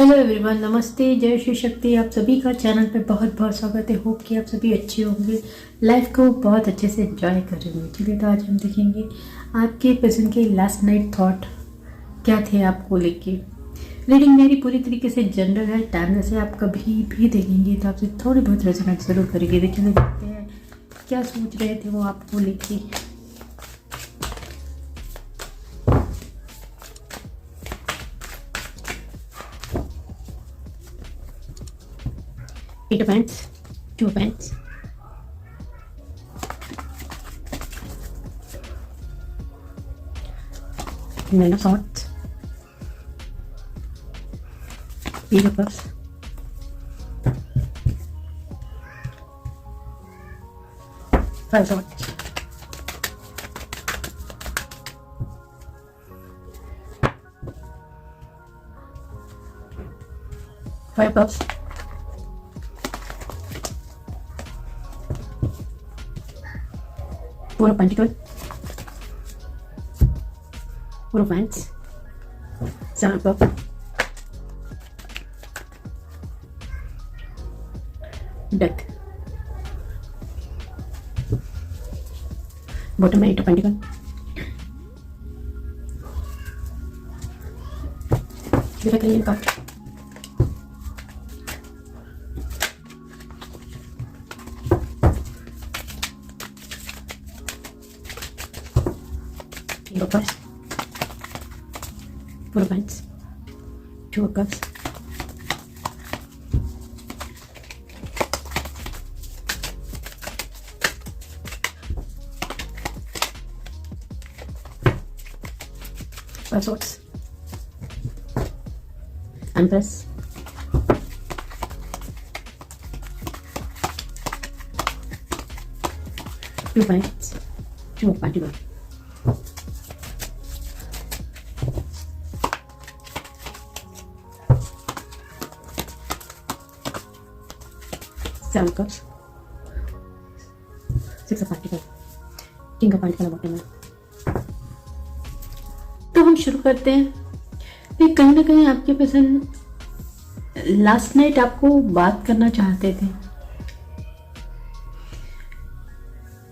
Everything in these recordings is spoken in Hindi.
हेलो एवरीवन, नमस्ते, जय श्री शक्ति। आप सभी का चैनल पे बहुत बहुत स्वागत है। होप कि आप सभी अच्छे होंगे, लाइफ को बहुत अच्छे से एंजॉय कर रहे होंगे। चलिए, तो आज हम देखेंगे आपके पर्सन के लास्ट नाइट थॉट क्या थे आपको लेके। रीडिंग मेरी पूरी तरीके से जनरल है, टाइमलेस है। आप कभी भी देखेंगे तो आपसे थोड़ी बहुत रेजोनेट जरूर करेंगे। चलिए देखते हैं क्या सोच रहे थे वो आपको लेके। Eight of Wands, Two of Wands, Nine of Swords, Eight of Cups, Five of Swords, Five of Cups, Four of Pentacles, Four of Wands, Seven of Cups, Death, bottom में Eight of Pentacles, direct line card, King of Cups, Four of Wands, Two of Cups, Five of Swords, Empress, Two of Wands, Two of Pentacles, Seven of Cups, Six of Pentacles, King of Pentacles bottom में। तो हम शुरू करते हैं। तो कहीं ना कहीं आपके पर्सन लास्ट नाइट आपको बात करना चाहते थे,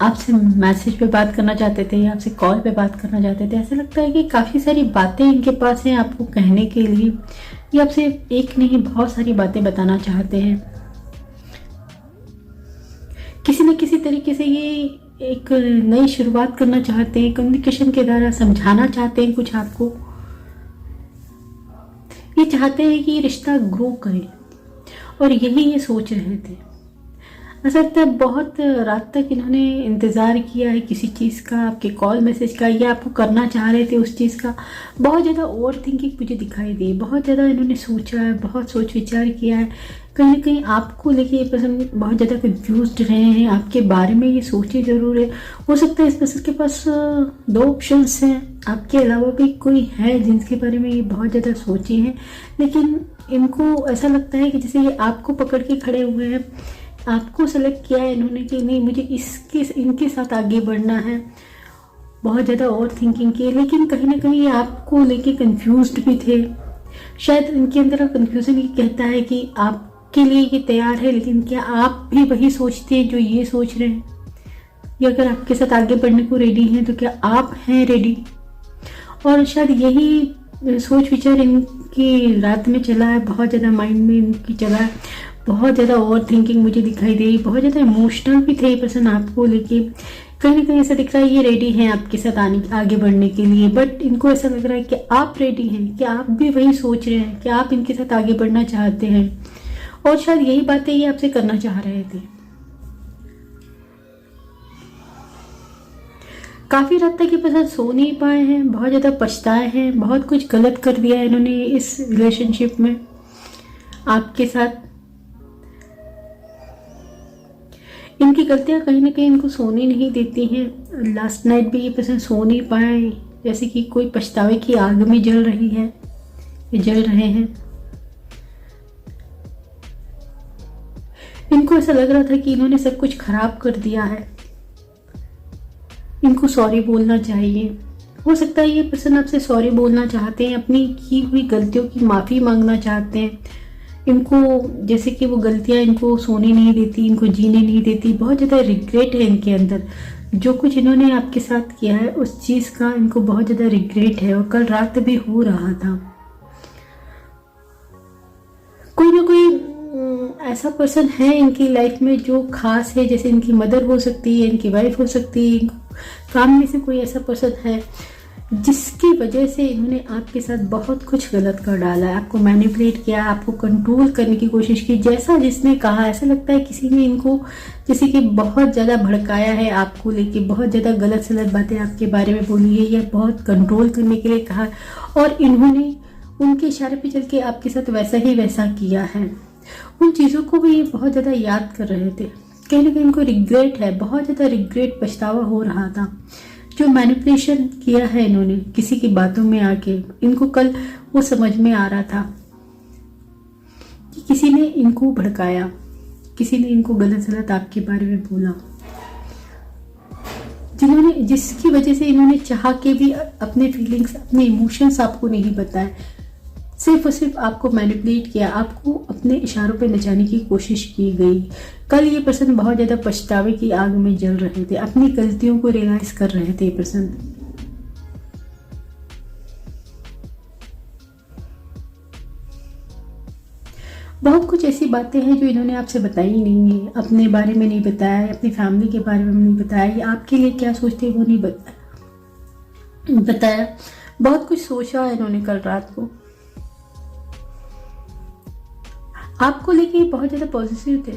आपसे मैसेज पे बात करना चाहते थे, आपसे कॉल पे बात करना चाहते थे। ऐसा लगता है कि काफ़ी सारी बातें इनके पास हैं आपको कहने के लिए। ये आपसे एक नहीं बहुत सारी बातें बताना चाहते हैं। किसी न किसी तरीके से ये एक नई शुरुआत करना चाहते हैं, कम्युनिकेशन के द्वारा समझाना चाहते हैं कुछ आपको। ये चाहते हैं कि ये रिश्ता ग्रो करे और यही ये सोच रहे थे। ऐसा लगता है बहुत रात तक इन्होंने इंतज़ार किया है किसी चीज़ का, आपके कॉल मैसेज का, या आपको करना चाह रहे थे उस चीज़ का। बहुत ज़्यादा ओवर थिंकिंग मुझे दिखाई दी, बहुत ज़्यादा इन्होंने सोचा है, बहुत सोच विचार किया है। कहीं ना कहीं आपको लेके ये पर्सन बहुत ज़्यादा कंफ्यूज्ड रहे हैं, आपके बारे में ये सोचे ज़रूर है। हो सकता है इस पर्सन के पास दो ऑप्शंस हैं, आपके अलावा भी कोई है जिनके बारे में ये बहुत ज़्यादा सोचे हैं। लेकिन इनको ऐसा लगता है कि जैसे ये आपको पकड़ के खड़े हुए हैं, आपको सेलेक्ट किया है इन्होंने कि नहीं मुझे इनके साथ आगे बढ़ना है। बहुत ज़्यादा ओवर थिंकिंग की, लेकिन कहीं ना कहीं ये आपको लेके कंफ्यूज्ड भी थे। शायद इनके अंदर कंफ्यूजन ये कहता है कि आपके लिए ये तैयार है, लेकिन क्या आप भी वही सोचते हैं जो ये सोच रहे हैं? या अगर आपके साथ आगे बढ़ने को रेडी हैं तो क्या आप हैं रेडी? और शायद यही सोच विचार इनकी रात में चला है, बहुत ज़्यादा माइंड में इनकी चला है। बहुत ज़्यादा ओवर थिंकिंग मुझे दिखाई दे रही, बहुत ज़्यादा इमोशनल भी थे ये पर्सन आपको लेके। कहीं ना कहीं ऐसा दिख रहा है ये रेडी हैं आपके साथ आगे बढ़ने के लिए, बट इनको ऐसा लग रहा है कि आप रेडी हैं, कि आप भी वही सोच रहे हैं, कि आप इनके साथ आगे बढ़ना चाहते हैं। और शायद यही बातें ये आपसे करना चाह रहे थे। काफ़ी रात तक ये पर्सन सो नहीं पाए हैं, बहुत ज़्यादा पछताए हैं, बहुत कुछ गलत कर दिया है इन्होंने इस रिलेशनशिप में आपके साथ। इनकी गलतियां कहीं ना कहीं इनको सोने नहीं देती हैं। लास्ट नाइट भी ये पर्सन सो नहीं पाए, जैसे कि कोई पछतावे की आग में जल रही है, ये जल रहे हैं। इनको ऐसा लग रहा था कि इन्होंने सब कुछ खराब कर दिया है, इनको सॉरी बोलना चाहिए। हो सकता है ये पर्सन आपसे सॉरी बोलना चाहते हैं, अपनी की हुई गलतियों की माफ़ी मांगना चाहते हैं। इनको जैसे कि वो गलतियाँ इनको सोने नहीं देती, इनको जीने नहीं देती, बहुत ज़्यादा रिग्रेट है इनके अंदर। जो कुछ इन्होंने आपके साथ किया है उस चीज़ का इनको बहुत ज़्यादा रिग्रेट है, और कल रात भी हो रहा था। कोई ना कोई ऐसा पर्सन है इनकी लाइफ में जो खास है, जैसे इनकी मदर हो सकती है, इनकी वाइफ हो सकती है, फैमिली से कोई ऐसा पर्सन है जिसकी वजह से इन्होंने आपके साथ बहुत कुछ गलत कर डाला है, आपको मैनिपुलेट किया, आपको कंट्रोल करने की कोशिश की। जैसा जिसने कहा, ऐसा लगता है किसी ने इनको जैसे कि बहुत ज़्यादा भड़काया है आपको लेके, बहुत ज़्यादा गलत सलत बातें आपके बारे में बोली है, या बहुत कंट्रोल करने के लिए कहा, और इन्होंने उनके इशारे पे चल के आपके साथ वैसा ही वैसा किया है। उन चीज़ों को भी ये बहुत ज़्यादा याद कर रहे थे। कहीं ना कहीं इनको रिग्रेट है, बहुत ज़्यादा रिग्रेट, पछतावा हो रहा था। जो मैनिपुलेशन किया है इन्होंने किसी की बातों में आके, इनको कल वो समझ में आ रहा था कि किसी ने इनको भड़काया, किसी ने इनको गलत सलत आपके बारे में बोला, जिसकी वजह से इन्होंने चाह के भी अपने फीलिंग्स, अपने इमोशंस आपको नहीं बताए, सिर्फ और सिर्फ आपको मैनिपुलेट किया, आपको अपने इशारों पे नचाने की कोशिश की गई। कल ये पर्सन बहुत ज़्यादा पछतावे की आग में जल रहे थे, अपनी गलतियों को रियलाइज कर रहे थे ये पर्सन। बहुत कुछ ऐसी बातें हैं जो इन्होंने आपसे बताई नहीं है, अपने बारे में नहीं बताया, अपनी फैमिली के बारे में नहीं बताया, या आपके लिए क्या सोचते हैं वो नहीं बताया। बहुत कुछ सोचा है इन्होंने कल रात को। आपको लेके बहुत ज़्यादा पॉजिटिव थे,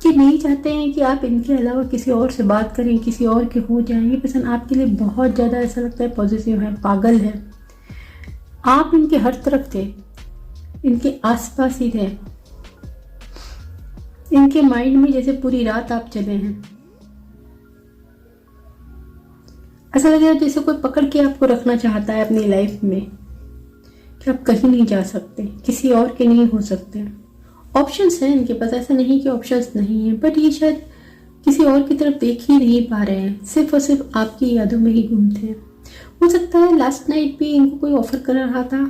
कि नहीं चाहते हैं कि आप इनके अलावा किसी और से बात करें, किसी और के हो जाएं। ये पर्सन आपके लिए बहुत ज़्यादा ऐसा लगता है पॉजिटिव है, पागल है। आप इनके हर तरफ थे, इनके आसपास ही थे, इनके माइंड में जैसे पूरी रात आप चले हैं। ऐसा लग रहा है जैसे कोई पकड़ के आपको रखना चाहता है अपनी लाइफ में, कि आप कहीं नहीं जा सकते, किसी और के नहीं हो सकते। ऑप्शंस हैं इनके पास, ऐसा नहीं कि ऑप्शंस नहीं है, बट ये शायद किसी और की तरफ देख ही नहीं पा रहे हैं, सिर्फ और सिर्फ आपकी यादों में ही घूमते हैं। हो सकता है लास्ट नाइट भी इनको कोई ऑफर कर रहा था,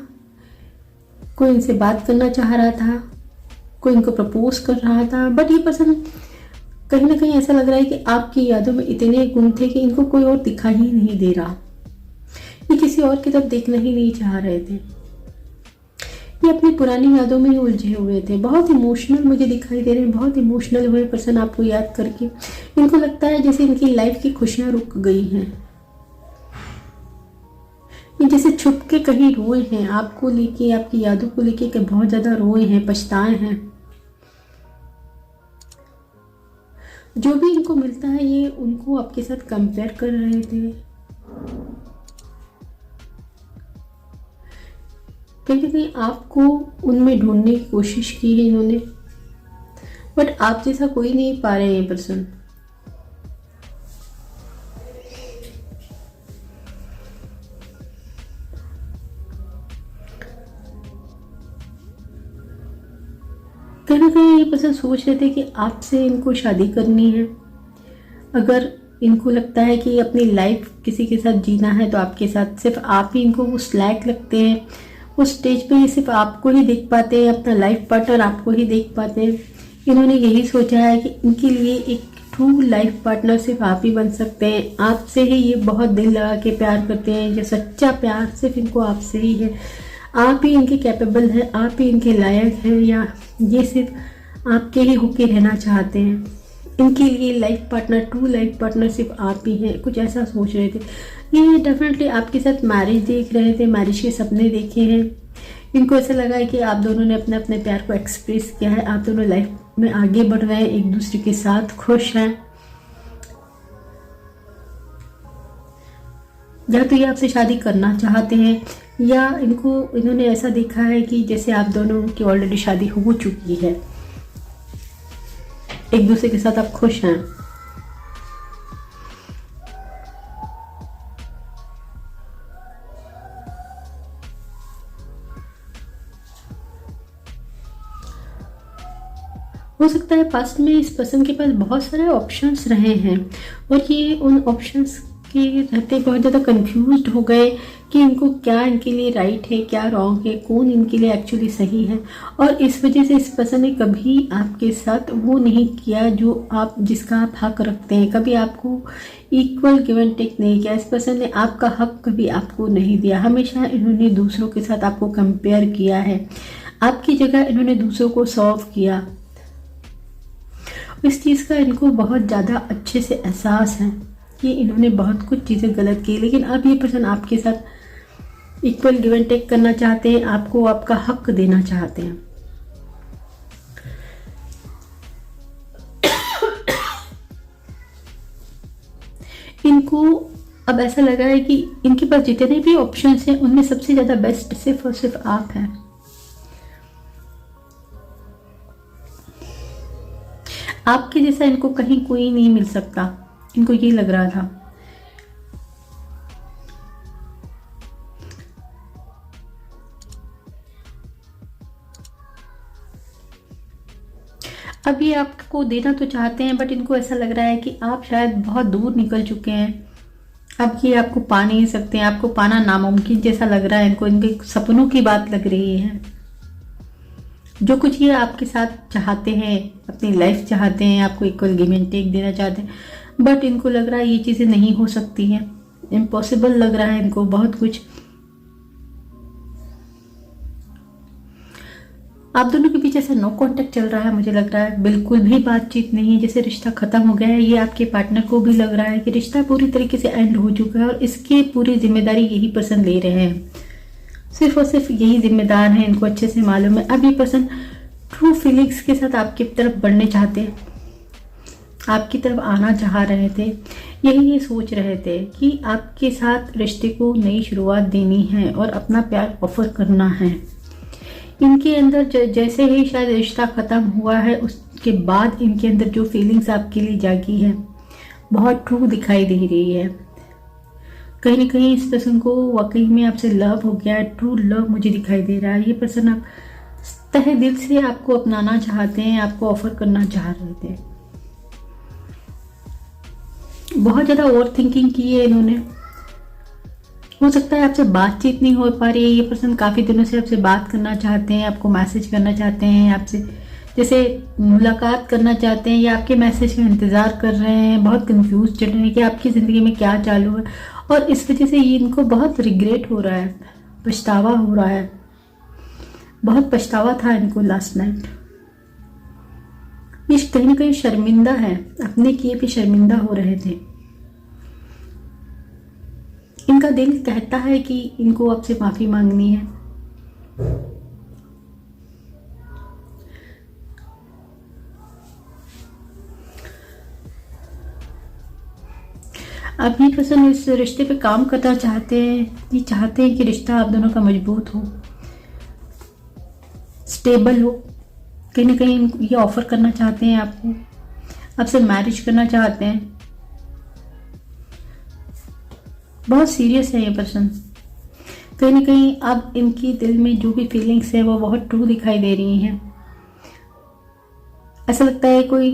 कोई इनसे बात करना चाह रहा था, कोई इनको प्रपोज कर रहा था, बट ये पर्सन कहीं ना कहीं ऐसा लग रहा है कि आपकी यादों में इतने गुम थे कि इनको कोई और दिखाई ही नहीं दे रहा। ये किसी और की तरफ देखना ही नहीं चाह रहे थे, ये अपनी पुरानी यादों में ही उलझे हुए थे। बहुत इमोशनल मुझे दिखाई दे रहे हैं, बहुत इमोशनल हुए पर्सन आपको याद करके। इनको लगता है जैसे इनकी लाइफ की खुशियां रुक गई हैं, ये जैसे छुप के कहीं रोए हैं, आपको लेके, आपकी यादों को लेके कि बहुत ज्यादा रोए हैं, पछताए हैं। जो भी इनको मिलता है ये उनको आपके साथ कंपेयर कर रहे थे। कहीं ना कहीं आपको उनमें ढूंढने की कोशिश की है इन्होंने, बट आप जैसा कोई नहीं पा रहे हैं ये पर्सन। कहीं ना कहीं ये पर्सन सोच रहे थे कि आपसे इनको शादी करनी है। अगर इनको लगता है कि अपनी लाइफ किसी के साथ जीना है तो आपके साथ, सिर्फ आप ही इनको उस लायक लगते हैं, उस स्टेज पे ये सिर्फ आपको ही देख पाते हैं, अपना लाइफ पार्टनर आपको ही देख पाते हैं। इन्होंने यही सोचा है कि इनके लिए एक ट्रू लाइफ पार्टनर सिर्फ आप ही बन सकते हैं। आपसे ही ये बहुत दिल लगा के प्यार करते हैं, ये सच्चा प्यार सिर्फ इनको आपसे ही है। आप ही इनके कैपेबल हैं, आप ही इनके लायक हैं, या ये सिर्फ आपके ही होके रहना चाहते हैं। इनके लिए life partner, true life partner सिर्फ आप ही हैं, कुछ ऐसा सोच रहे थे। ये डेफिनेटली आपके साथ मैरिज देख रहे थे, मैरिज के सपने देखे हैं। इनको ऐसा लगा है कि आप दोनों ने अपने अपने प्यार को एक्सप्रेस किया है, आप दोनों लाइफ में आगे बढ़ रहे हैं, एक दूसरे के साथ खुश हैं। या तो ये आपसे शादी करना चाहते हैं, या इन्होंने ऐसा देखा है कि जैसे आप दोनों की ऑलरेडी शादी हो चुकी है, एक दूसरे के साथ आप खुश हैं। हो सकता है पास्ट में इस पर्सन के पास बहुत सारे ऑप्शंस रहे हैं, और ये उन ऑप्शंस कि रहते बहुत ज़्यादा कंफ्यूज्ड हो गए कि इनको क्या इनके लिए राइट है, क्या रॉन्ग है, कौन इनके लिए एक्चुअली सही है। और इस वजह से इस पर्सन ने कभी आपके साथ वो नहीं किया जो आप जिसका आप हक रखते हैं। कभी आपको इक्वल गिव एंड टेक नहीं किया। इस पर्सन ने आपका हक कभी आपको नहीं दिया। हमेशा इन्होंने दूसरों के साथ आपको कंपेयर किया है। आपकी जगह इन्होंने दूसरों को सर्व किया। इस चीज़ का इनको बहुत ज़्यादा अच्छे से एहसास है कि इन्होंने बहुत कुछ चीज़ें गलत की, लेकिन अब ये पर्सन आपके साथ इक्वल गिव एंड टेक करना चाहते हैं, आपको आपका हक देना चाहते हैं। इनको अब ऐसा लगा है कि इनके पास जितने भी ऑप्शंस हैं उनमें सबसे ज़्यादा बेस्ट सिर्फ और सिर्फ आप हैं। आपके जैसा इनको कहीं कोई नहीं मिल सकता, इनको ये लग रहा था। अब ये आपको देना तो चाहते हैं, बट इनको ऐसा लग रहा है कि आप शायद बहुत दूर निकल चुके हैं। अब ये आपको पा नहीं सकते हैं, आपको पाना नामुमकिन जैसा लग रहा है इनको। इनके सपनों की बात लग रही है। जो कुछ ये आपके साथ चाहते हैं, अपनी लाइफ चाहते हैं, आपको इक्वल गिव एंड टेक देना चाहते हैं, बट इनको लग रहा है ये चीज़ें नहीं हो सकती हैं। इम्पॉसिबल लग रहा है इनको बहुत कुछ। आप दोनों के बीच ऐसा नो कांटेक्ट चल रहा है, मुझे लग रहा है बिल्कुल भी बातचीत नहीं है, जैसे रिश्ता खत्म हो गया है। ये आपके पार्टनर को भी लग रहा है कि रिश्ता पूरी तरीके से एंड हो चुका है और इसकी पूरी जिम्मेदारी यही पर्सन ले रहे हैं। सिर्फ और सिर्फ यही जिम्मेदार है, इनको अच्छे से मालूम है। अब ये पर्सन ट्रू फीलिंग्स के साथ आपकी तरफ बढ़ने चाहते हैं, आपकी तरफ आना चाह रहे थे। यही ये सोच रहे थे कि आपके साथ रिश्ते को नई शुरुआत देनी है और अपना प्यार ऑफर करना है। इनके अंदर जैसे ही शायद रिश्ता ख़त्म हुआ है, उसके बाद इनके अंदर जो फीलिंग्स आपके लिए जागी है बहुत ट्रू दिखाई दे रही है। कहीं ना कहीं इस पर्सन को वाकई में आपसे लव हो गया है, ट्रू लव मुझे दिखाई दे रहा है। ये पर्सन आप तहे दिल से आपको अपनाना चाहते हैं, आपको ऑफर करना चाह रहे थे। बहुत ज़्यादा ओवर थिंकिंग की है इन्होंने। हो सकता है आपसे बातचीत नहीं हो पा रही है। ये पर्सन काफ़ी दिनों से आपसे बात करना चाहते हैं, आपको मैसेज करना चाहते हैं, आपसे जैसे मुलाकात करना चाहते हैं या आपके मैसेज का इंतज़ार कर रहे हैं। बहुत कंफ्यूज चल रहे हैं कि आपकी ज़िंदगी में क्या चालू है, और इस वजह से ये इनको बहुत रिग्रेट हो रहा है, पछतावा हो रहा है। बहुत पछतावा था इनको लास्ट नाइट। ये कहीं ना कहीं शर्मिंदा है, अपने किए पे शर्मिंदा हो रहे थे। इनका दिल कहता है कि इनको आपसे माफ़ी मांगनी है। अब ये पर्सन इस रिश्ते पे काम करना चाहते हैं। ये चाहते हैं कि रिश्ता आप दोनों का मजबूत हो, स्टेबल हो। कहीं ना कहीं ये ऑफर करना चाहते हैं आपको, आपसे मैरिज करना चाहते हैं। बहुत सीरियस है ये पर्सन। कहीं ना कहीं अब इनकी दिल में जो भी फीलिंग्स है वो बहुत ट्रू दिखाई दे रही हैं। ऐसा लगता है कोई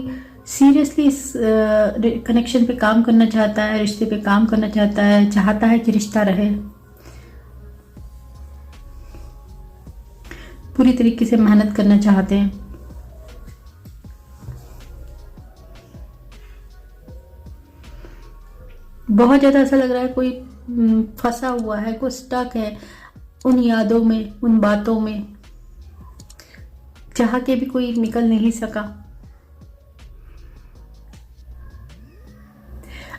सीरियसली इस कनेक्शन पे काम करना चाहता है, रिश्ते पे काम करना चाहता है, चाहता है कि रिश्ता रहे। पूरी तरीके से मेहनत करना चाहते हैं। बहुत ज़्यादा ऐसा लग रहा है कोई फंसा हुआ है, कोई स्टक है उन यादों में, उन बातों में, चाह के भी कोई निकल नहीं सका।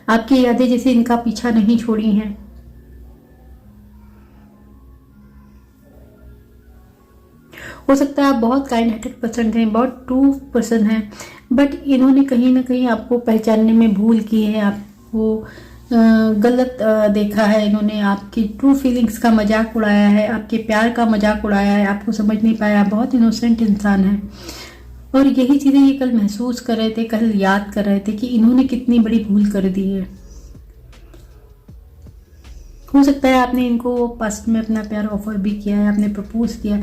आपकी यादें जैसे इनका पीछा नहीं छोड़ी हैं। हो सकता है आप बहुत काइंड हार्टेड पर्सन हैं, बहुत ट्रू पर्सन हैं, बट इन्होंने कहीं ना कहीं आपको पहचानने में भूल की है, आपको गलत देखा है। इन्होंने आपकी ट्रू फीलिंग्स का मजाक उड़ाया है, आपके प्यार का मजाक उड़ाया है, आपको समझ नहीं पाया। बहुत इनोसेंट इंसान है, और यही चीज़ें ये कल महसूस कर रहे थे, कल याद कर रहे थे कि इन्होंने कितनी बड़ी भूल कर दी है। हो सकता है आपने इनको पास्ट में अपना प्यार ऑफर भी किया है, आपने प्रपोज किया,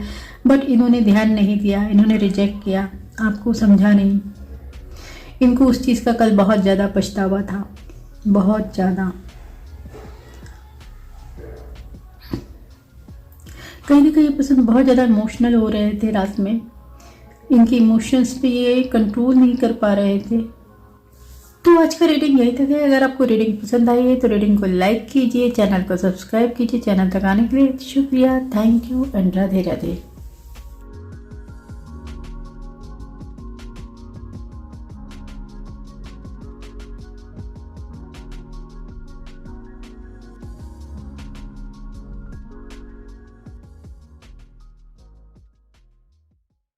बट इन्होंने ध्यान नहीं दिया, इन्होंने रिजेक्ट किया, आपको समझा नहीं। इनको उस चीज़ का कल बहुत ज़्यादा पछतावा था, बहुत ज़्यादा। कहीं ना कहीं ये पर्सन बहुत ज़्यादा इमोशनल हो रहे थे रात में, इनकी इमोशंस पे ये कंट्रोल नहीं कर पा रहे थे। तो आज का रीडिंग यही तक है। अगर आपको रीडिंग पसंद आई है तो रीडिंग को लाइक कीजिए, चैनल को सब्सक्राइब कीजिए। चैनल तक आने के लिए शुक्रिया, thank you and Radhe Radhe.